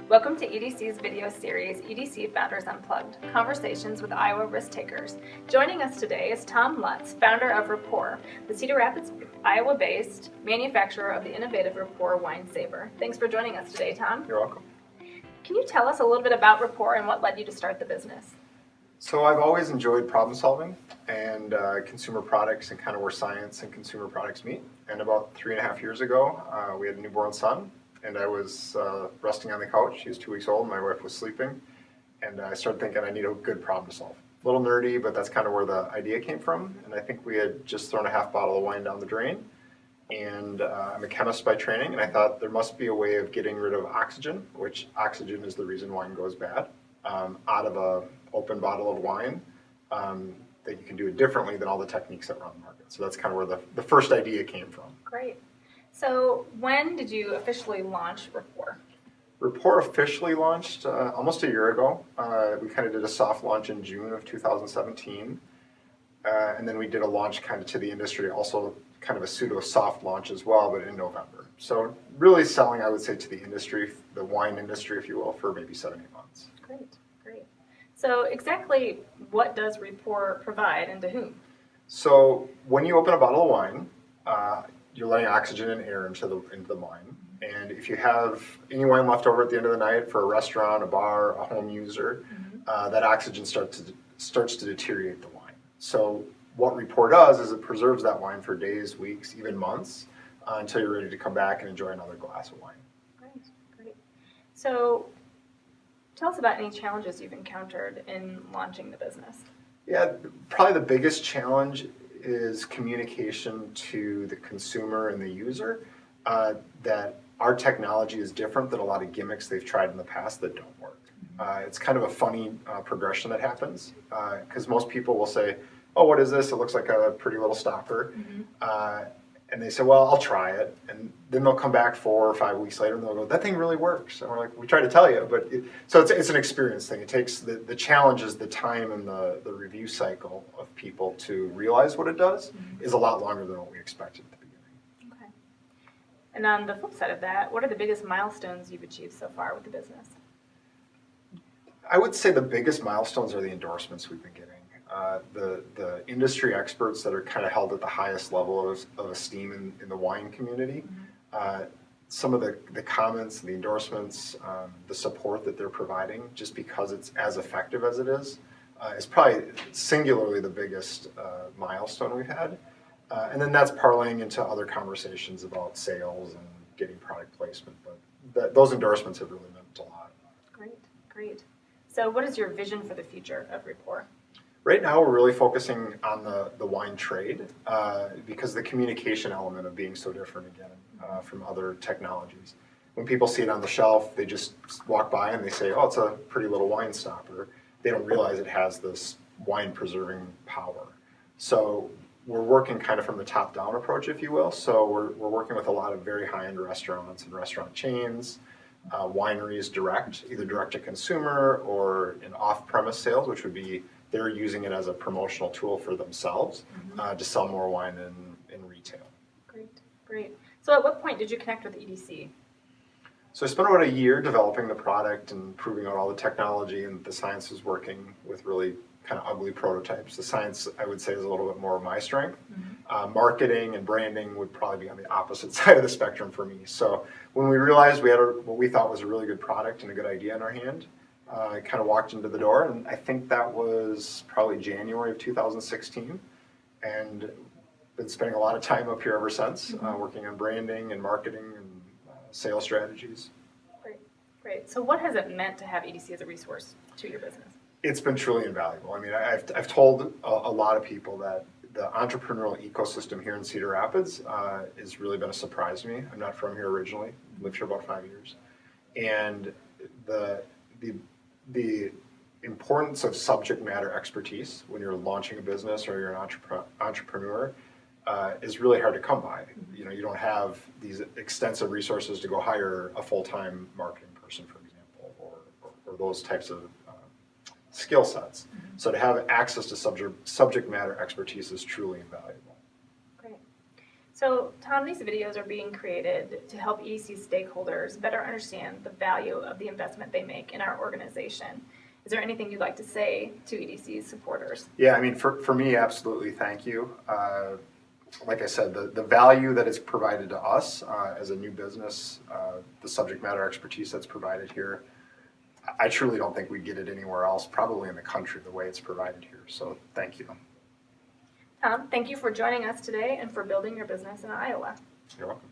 Welcome to EDC's video series, EDC Founders Unplugged, Conversations with Iowa Risk Takers. Joining us today is Tom Lutz, founder of Repour, the Cedar Rapids, Iowa-based manufacturer of the innovative Repour wine saver. Thanks for joining us today, Tom. You're welcome. Can you tell us a little bit about Repour and what led you to start the business? So I've always enjoyed problem solving and consumer products and kind of where science and consumer products meet. And about 3.5 years ago, we had a newborn son. And I was resting on the couch. He was 2 weeks old. My wife was sleeping. And I started thinking I need a good problem to solve. A little nerdy, but that's kind of where the idea came from. And I think we had just thrown a half bottle of wine down the drain. And I'm a chemist by training. And I thought there must be a way of getting rid of oxygen, which oxygen is the reason wine goes bad, out of an open bottle of wine, that you can do it differently than all the techniques that are on the market. So that's kind of where the first idea came from. Great. So when did you officially launch Repour? Repour officially launched almost a year ago. We kind of did a soft launch in June of 2017. And then we did a launch kind of to the industry, also kind of a pseudo soft launch as well, but in November. So really selling, I would say, to the industry, the wine industry, if you will, for maybe 7-8 months. Great, great. So exactly what does Repour provide and to whom? So when you open a bottle of wine, you're letting oxygen and air into the wine. And if you have any wine left over at the end of the night for a restaurant, a bar, a home user, that oxygen starts to deteriorate the wine. So what Repour does is it preserves that wine for days, weeks, even months, until you're ready to come back and enjoy another glass of wine. Great, great. So tell us about any challenges you've encountered in launching the business. Yeah, probably the biggest challenge is communication to the consumer and the user, that our technology is different than a lot of gimmicks they've tried in the past that don't work. It's kind of a funny progression that happens, because most people will say, oh, what is this? It looks like a pretty little stopper. And they say, well, I'll try it. And then they'll come back 4 or 5 weeks later and they'll go, that thing really works. And we're like, we tried to tell you. But so it's an experience thing. It takes the challenge is the time and the review cycle of people to realize what it does is a lot longer than what we expected at the beginning. Okay. And on the flip side of that, what are the biggest milestones you've achieved so far with the business? I would say the biggest milestones are the endorsements we've been getting. The industry experts that are kind of held at the highest level of esteem in the wine community. Some of the comments, the endorsements, the support that they're providing, just because it's as effective as it is probably singularly the biggest milestone we've had. And then that's parlaying into other conversations about sales and getting product placement. But those endorsements have really meant a lot. Great, great. So what is your vision for the future of Repour? Right now, we're really focusing on the wine trade because the communication element of being so different again from other technologies. When people see it on the shelf, they just walk by and they say, oh, it's a pretty little wine stopper. They don't realize it has this wine preserving power. So we're working kind of from the top down approach, if you will. So we're working with a lot of very high-end restaurants and restaurant chains, wineries either direct to consumer or in off-premise sales, which would be they're using it as a promotional tool for themselves to sell more wine in retail. Great, great. So at what point did you connect with EDC? So I spent about a year developing the product and proving out all the technology, and the science was working with really kind of ugly prototypes. The science, I would say, is a little bit more of my strength. Marketing and branding would probably be on the opposite side of the spectrum for me. So when we realized we had what we thought was a really good product and a good idea in our hand, I kind of walked into the door, and I think that was probably January of 2016, and been spending a lot of time up here ever since, working on branding and marketing and sales strategies. Great, great. So what has it meant to have EDC as a resource to your business? It's been truly invaluable. I mean, I've told a lot of people that the entrepreneurial ecosystem here in Cedar Rapids has really been a surprise to me. I'm not from here originally, lived here about 5 years, and the importance of subject matter expertise when you're launching a business or you're an entrepreneur is really hard to come by. You know, you don't have these extensive resources to go hire a full-time marketing person, for example, or those types of skill sets. So to have access to subject matter expertise is truly invaluable. Great. So, Tom, these videos are being created to help EDC stakeholders better understand the value of the investment they make in our organization. Is there anything you'd like to say to EDC's supporters? Yeah, I mean, for me, absolutely, thank you. Like I said, the value that is provided to us as a new business, the subject matter expertise that's provided here, I truly don't think we'd get it anywhere else, probably in the country, the way it's provided here. So thank you. Tom, thank you for joining us today and for building your business in Iowa. You're welcome.